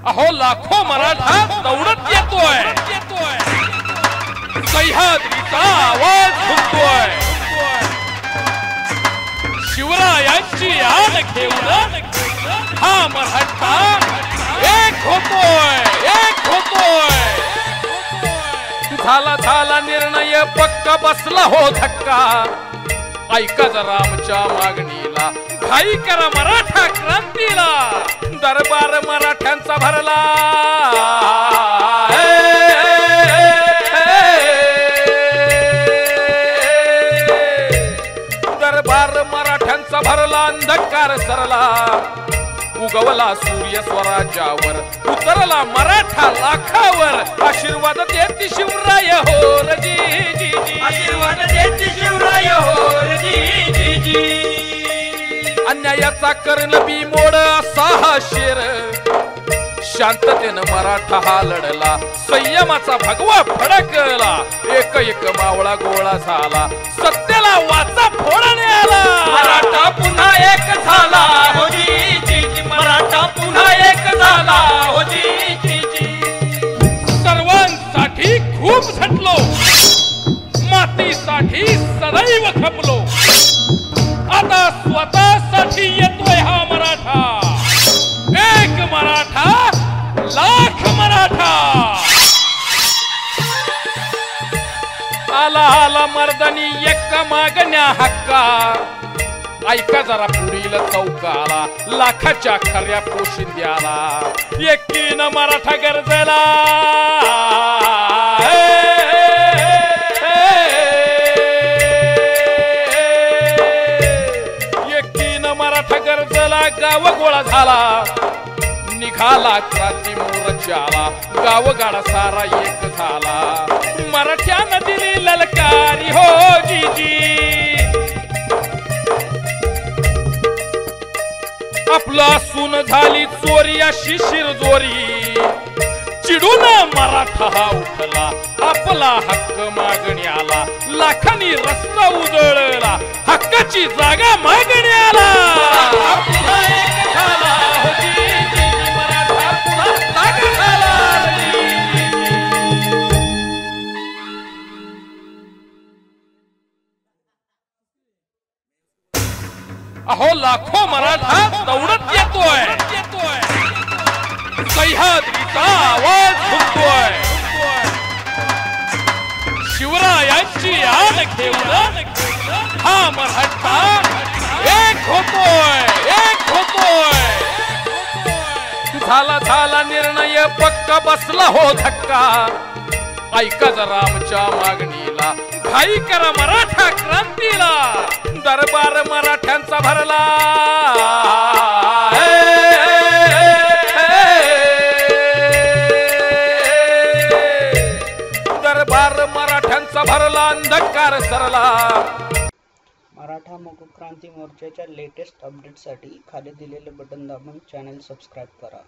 अहो लाखो मराठा दौडत येतोय, सह्याद्रीचा आवाज घुमतोय, शिवरायांची याद घेऊन हा मराठा एक होतोय, एक होतोय। झाला निर्णय पक्का, बसला हो धक्का, ऐका जरा आमच्या मागणीला, घाई करा मराठा क्रांतीला, दरबार मराठ्यांचा भरला, दरबार मराठ्यांचा भरला, अंधकार सरला, उगवला सूर्य स्वराज्यावर, उतरला मराठा लाखावर, आशीर्वाद देती शिवराय होर जी जी जी, आशीर्वाद देती शिवराय होर जी जी जी। अन्यायाचा कर्ण बिमोड असा हा शेर, शांततेनं मराठा हा लढला, संयमाचा भगवा फडकला, एक एक मावळा गोळा झाला, सत्याला वाचा फोडणे आला, मराठा पुन्हा एक झाला हो जी जी जी, मराठा पुन्हा एक झाला हो जी जी जी। सर्वांसाठी खूप झटलो, मातीसाठी सदैव खपलो, आता स्वतःसाठी येतोय हा मराठा, एक मराठा लाख मराठा। आला आला मर्दानी एक मागण्या हक्का, ऐका जरा पुढील चौकाला, लाखाच्या खऱ्या पोशिंद्याला, एकीनं मराठा गरजेला, एकीनं मराठा गरजेला, गाव गोळा झाला, निघाला क्रांती मोर्चाला, गावगाडा सारा एक झाला, मराठ्यानं दिली ललकारी हो जी जी। आपला सून झाली चोरी अशी शिरजोरी, चिडून मराठा हा उठला, आपला हक्क मागण्याला, लाखांनी रस्ता उजळला, हक्काची जागा मागण्याला, पुन्हा एक झाला हो जी जी, मराठा पुन्हा जागा झाला। अहो लाखो मराठा दौडत येतोय, सह्याद्रीचा आवाज घुमतोय, शिवरायांची याद घेऊन हा मराठा एक होतोय, एक होतोय। झाला निर्णय पक्का, बसला हो धक्का, ऐका जरा आमच्या मागणीला, घाई करा मराठा क्रांतीला, दरबार मराठ्यांचा भरला, दरबार मराठ्यांचा भरला, अंधकार सरला। मराठा मगो क्रांती मोर्चाच्या लेटेस्ट अपडेटसाठी खाली दिलेले बटन दाबून चॅनल सबस्क्राईब करा।